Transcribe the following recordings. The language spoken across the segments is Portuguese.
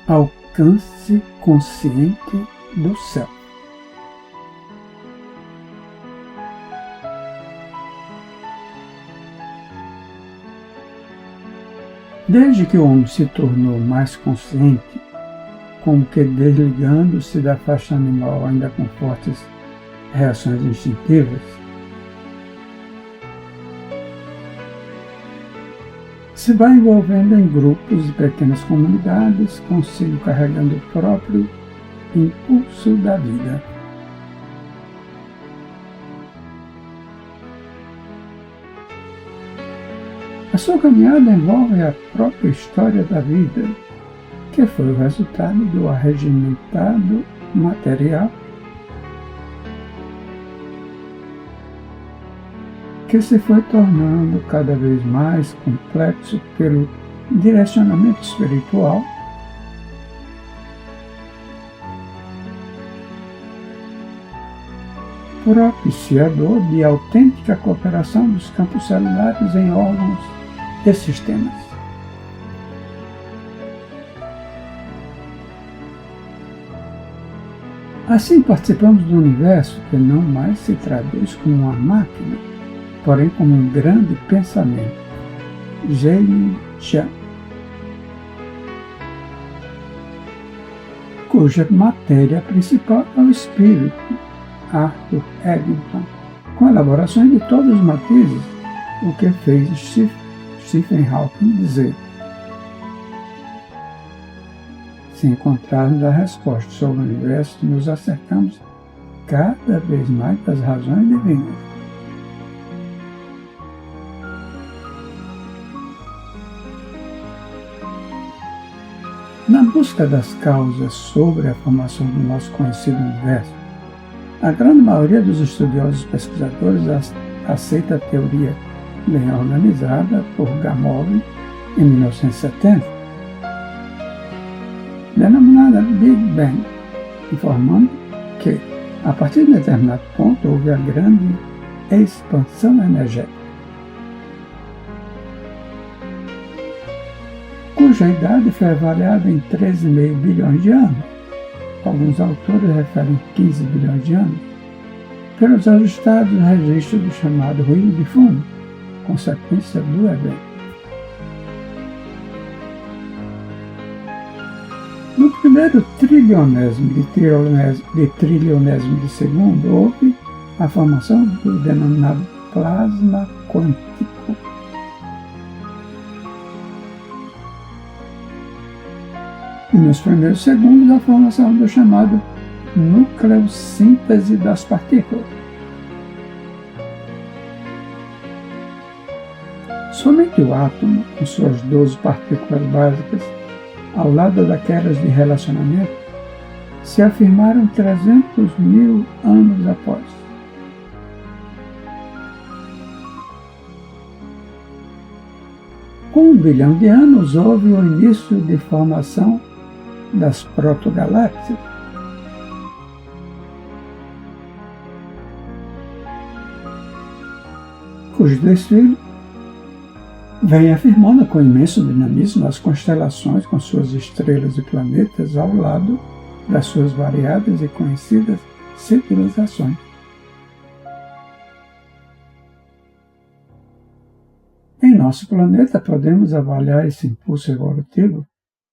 alcance consciente do céu. Desde que o homem se tornou mais consciente, como que desligando-se da faixa animal ainda com fortes reações instintivas, se vai envolvendo em grupos e pequenas comunidades, consigo carregando o próprio impulso da vida. A sua caminhada envolve a própria história da vida, que foi o resultado do arregimentado material que se foi tornando cada vez mais complexo pelo direcionamento espiritual propiciador de autêntica cooperação dos campos celulares em órgãos e sistemas. Assim participamos do universo que não mais se traduz como uma máquina, porém como um grande pensamento. Jamie Chan, cuja matéria principal é o espírito, Arthur Eddington, com elaborações de todos os matizes, o que fez Stephen Hawking dizer: se encontrarmos a resposta sobre o universo, nos acercamos cada vez mais das razões divinas. Na busca das causas sobre a formação do nosso conhecido universo, a grande maioria dos estudiosos e pesquisadores aceita a teoria bem organizada por Gamow em 1970, denominada Big Bang, informando que, a partir de determinado ponto, houve a grande expansão energética, cuja idade foi avaliada em 13,5 bilhões de anos. Alguns autores referem 15 bilhões de anos, pelos ajustados registros do chamado ruído de fundo, consequência do evento. No primeiro trilionésimo de segundo, houve a formação do denominado plasma quântico. E nos primeiros segundos, a formação do chamado nucleossíntese das partículas. Somente o átomo, com suas 12 partículas básicas, ao lado daquelas de relacionamento, se afirmaram 300.000 anos após. Com 1 bilhão de anos, houve o início de formação das protogaláxias. Cujo desfile vem afirmando com imenso dinamismo as constelações com suas estrelas e planetas ao lado das suas variadas e conhecidas civilizações. Em nosso planeta, podemos avaliar esse impulso evolutivo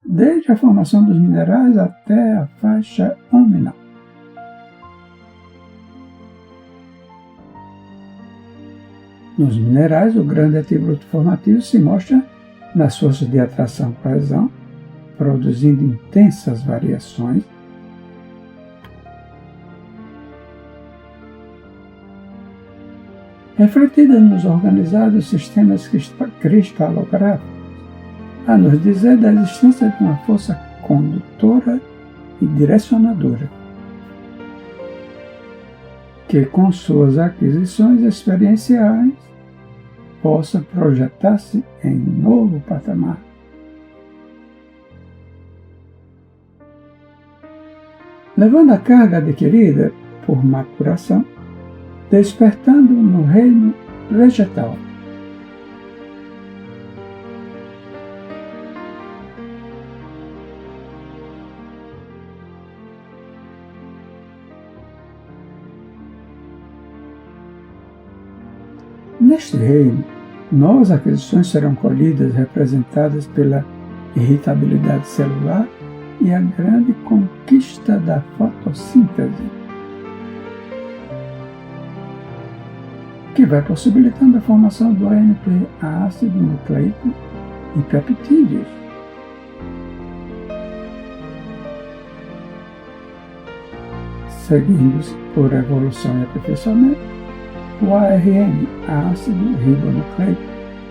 desde a formação dos minerais até a faixa hominal. Nos minerais, o grande atributo formativo se mostra nas forças de atração e coesão, produzindo intensas variações refletidas nos organizados sistemas cristalográficos, a nos dizer da existência de uma força condutora e direcionadora, que com suas aquisições experienciais possa projetar-se em novo patamar. Levando a carga adquirida por maturação, despertando no reino vegetal. Neste reino, novas aquisições serão colhidas, representadas pela irritabilidade celular e a grande conquista da fotossíntese, que vai possibilitando a formação do ANP, ácido nucleico e peptídeos. Seguindo-se por evolução e aperfeiçoamento, o ARN, ácido ribonucleico,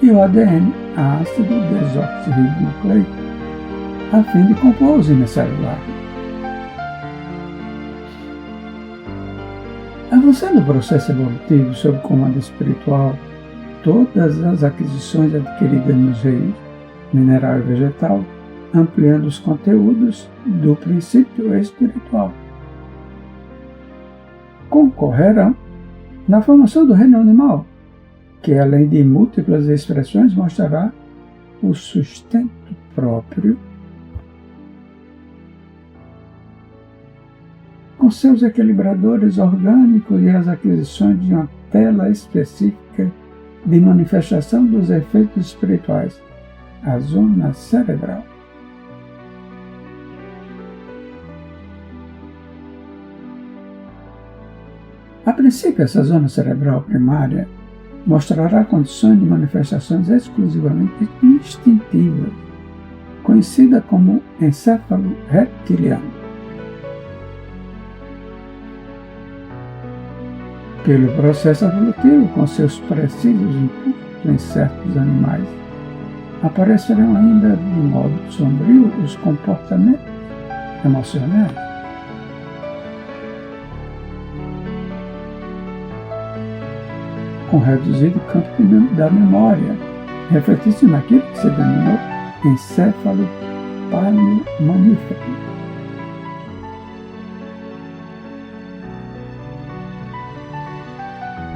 e o ADN, ácido desoxirribonucleico, a fim de compor a usina celular. Avançando o processo evolutivo sob comando espiritual, todas as aquisições adquiridas nos reinos mineral e vegetal, ampliando os conteúdos do princípio espiritual, concorrerão na formação do reino animal, que além de múltiplas expressões mostrará o sustento próprio com seus equilibradores orgânicos e as aquisições de uma tela específica de manifestação dos efeitos espirituais, a zona cerebral. A princípio, essa zona cerebral primária mostrará condições de manifestações exclusivamente instintivas, conhecida como encéfalo reptiliano. Pelo processo evolutivo, com seus precisos impulsos em certos animais, aparecerão ainda de modo sombrio os comportamentos emocionais. Com reduzido campo da memória, refletindo naquilo que se denominou encéfalo paleomamífero.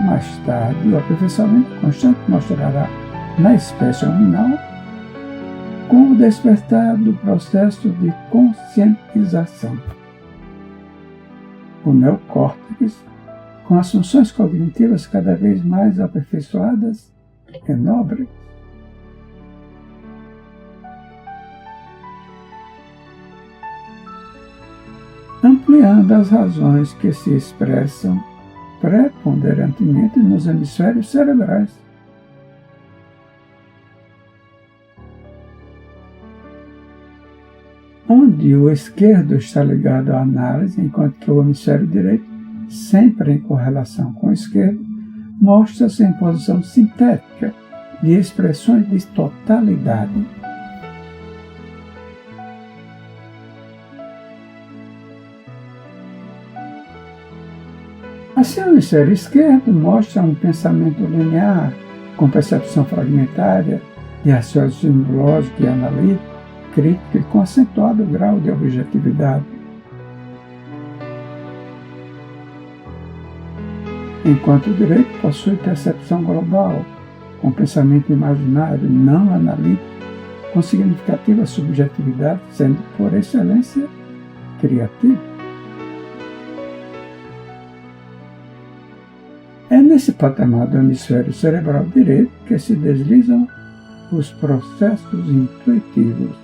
Mais tarde, o aperfeiçoamento constante mostrará na espécie hominal com o despertar do processo de conscientização. O neocórtex, com as funções cognitivas cada vez mais aperfeiçoadas e nobres. Ampliando as razões que se expressam preponderantemente nos hemisférios cerebrais. Onde o esquerdo está ligado à análise, enquanto que o hemisfério direito, sempre em correlação com o esquerdo, mostra-se em posição sintética de expressões de totalidade. Assim, o hemisfério esquerdo mostra um pensamento linear, com percepção fragmentária, de raciocínio lógico e analítico, crítico e com acentuado grau de objetividade. Enquanto o direito possui percepção global, com pensamento imaginário não analítico, com significativa subjetividade, sendo por excelência criativo. É nesse patamar do hemisfério cerebral direito que se deslizam os processos intuitivos.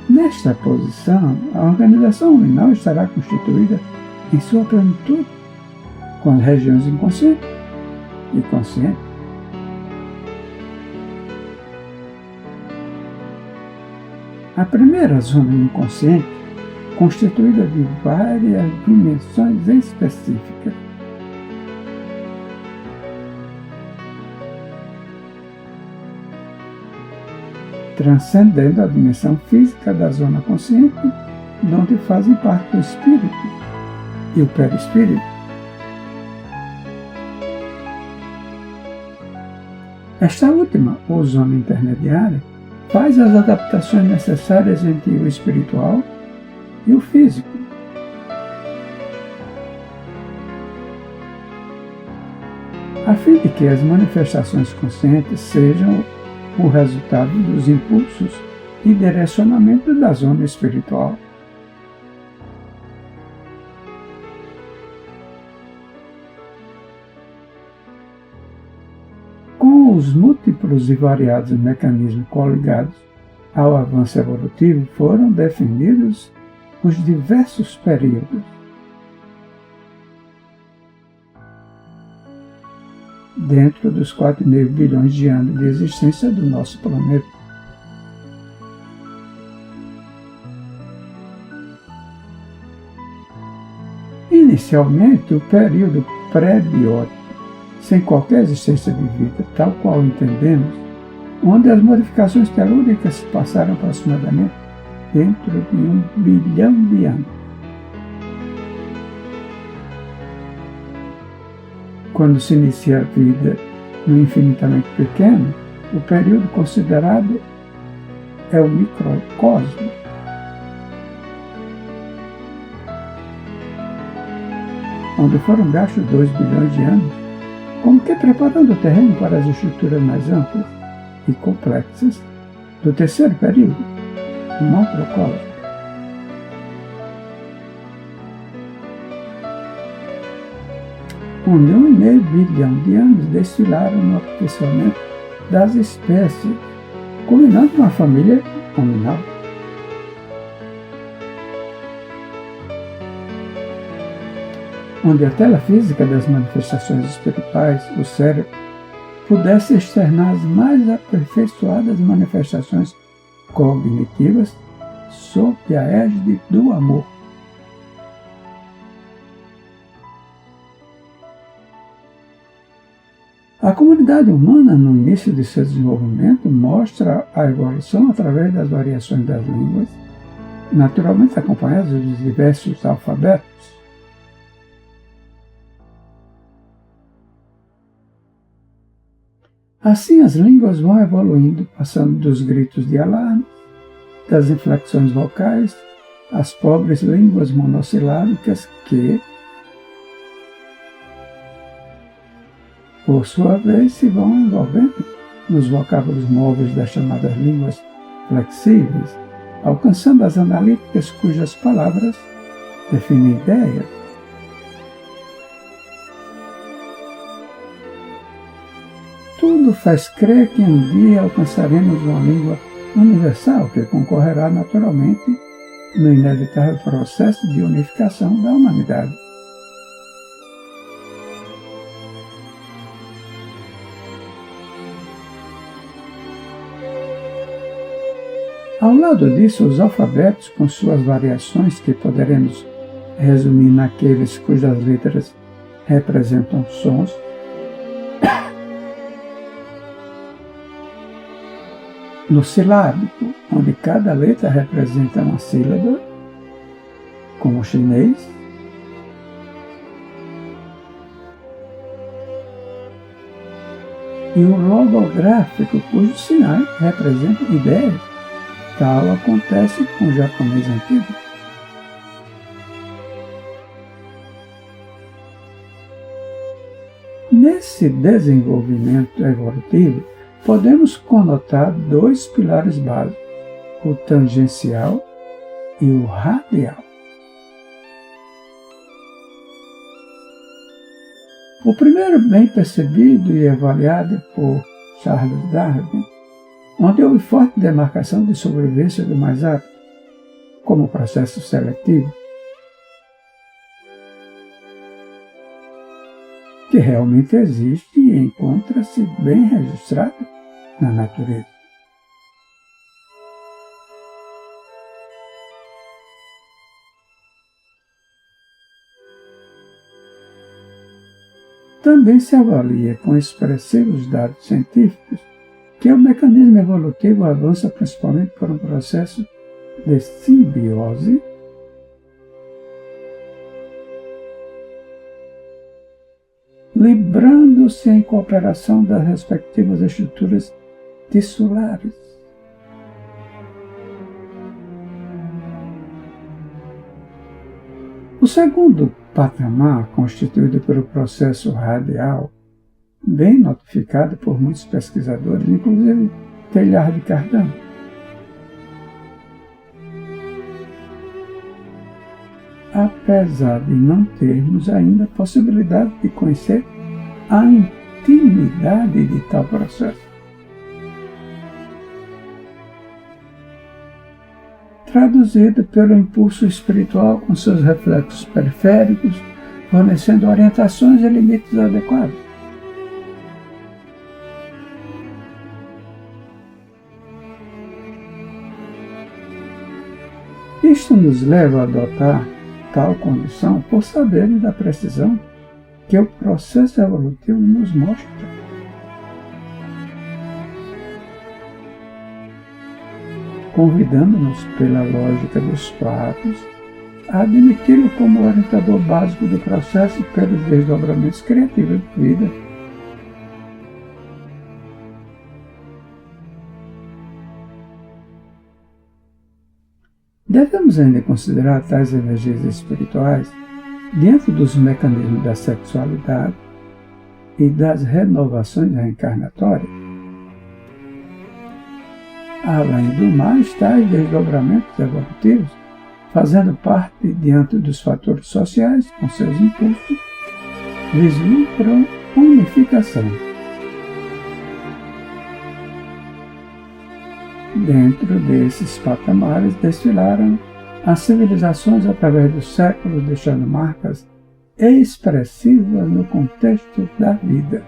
Nesta posição, a organização luminal estará constituída em sua plenitude, com as regiões inconsciente e consciente. A primeira zona inconsciente, constituída de várias dimensões específicas. Transcendendo a dimensão física da zona consciente, de onde fazem parte o espírito e o perispírito. Esta última, ou zona intermediária, faz as adaptações necessárias entre o espiritual e o físico. A fim de que as manifestações conscientes sejam o resultado dos impulsos e direcionamento da zona espiritual. Com os múltiplos e variados mecanismos coligados ao avanço evolutivo, foram definidos os diversos períodos dentro dos 4,5 bilhões de anos de existência do nosso planeta. Inicialmente, o período pré-biótico, sem qualquer existência de vida, tal qual entendemos, onde as modificações telúricas se passaram aproximadamente dentro de 1 bilhão de anos. Quando se inicia a vida no infinitamente pequeno, o período considerado é o microcosmo. Onde foram gastos 2 bilhões de anos, como que preparando o terreno para as estruturas mais amplas e complexas do terceiro período, o macrocosmo. Onde 1,5 bilhão de anos desfilaram no aperfeiçoamento das espécies, culminando uma família hominal. Onde a tela física das manifestações espirituais, o cérebro, pudesse externar as mais aperfeiçoadas manifestações cognitivas sob a égide do amor. A comunidade humana, no início de seu desenvolvimento, mostra a evolução através das variações das línguas, naturalmente acompanhadas dos diversos alfabetos. Assim, as línguas vão evoluindo, passando dos gritos de alarme, das inflexões vocais, às pobres línguas monossilábicas que, por sua vez, se vão envolvendo nos vocábulos móveis das chamadas línguas flexíveis, alcançando as analíticas cujas palavras definem ideias. Tudo faz crer que um dia alcançaremos uma língua universal que concorrerá naturalmente no inevitável processo de unificação da humanidade. Ao lado disso, os alfabetos, com suas variações que poderemos resumir naqueles cujas letras representam sons, no silábico, onde cada letra representa uma sílaba, como o chinês, e o logográfico, cujos sinais representam ideias. Tal acontece com o japonês antigo. Nesse desenvolvimento evolutivo, podemos conotar dois pilares básicos, o tangencial e o radial. O primeiro bem percebido e avaliado por Charles Darwin, onde houve forte demarcação de sobrevivência do mais apto, como processo seletivo, que realmente existe e encontra-se bem registrado na natureza. Também se avalia com expressivos dados científicos que o mecanismo evolutivo avança principalmente por um processo de simbiose librando-se em cooperação das respectivas estruturas tissulares. O segundo patamar, constituído pelo processo radial, bem notificado por muitos pesquisadores, inclusive Teilhard de Chardin, apesar de não termos ainda a possibilidade de conhecer a continuidade de tal processo. Traduzido pelo impulso espiritual com seus reflexos periféricos, fornecendo orientações e limites adequados. Isto nos leva a adotar tal condição por sabermos da precisão que o processo evolutivo nos mostra. Convidando-nos pela lógica dos fatos a admiti-lo como orientador básico do processo pelos desdobramentos criativos de vida. Devemos ainda considerar tais energias espirituais dentro dos mecanismos da sexualidade e das renovações reencarnatórias. Além do mais, tais desdobramentos evolutivos, fazendo parte diante dos fatores sociais com seus impulsos, vislumbram unificação. Dentro desses patamares desfilaram as civilizações através dos séculos, deixando marcas expressivas no contexto da vida.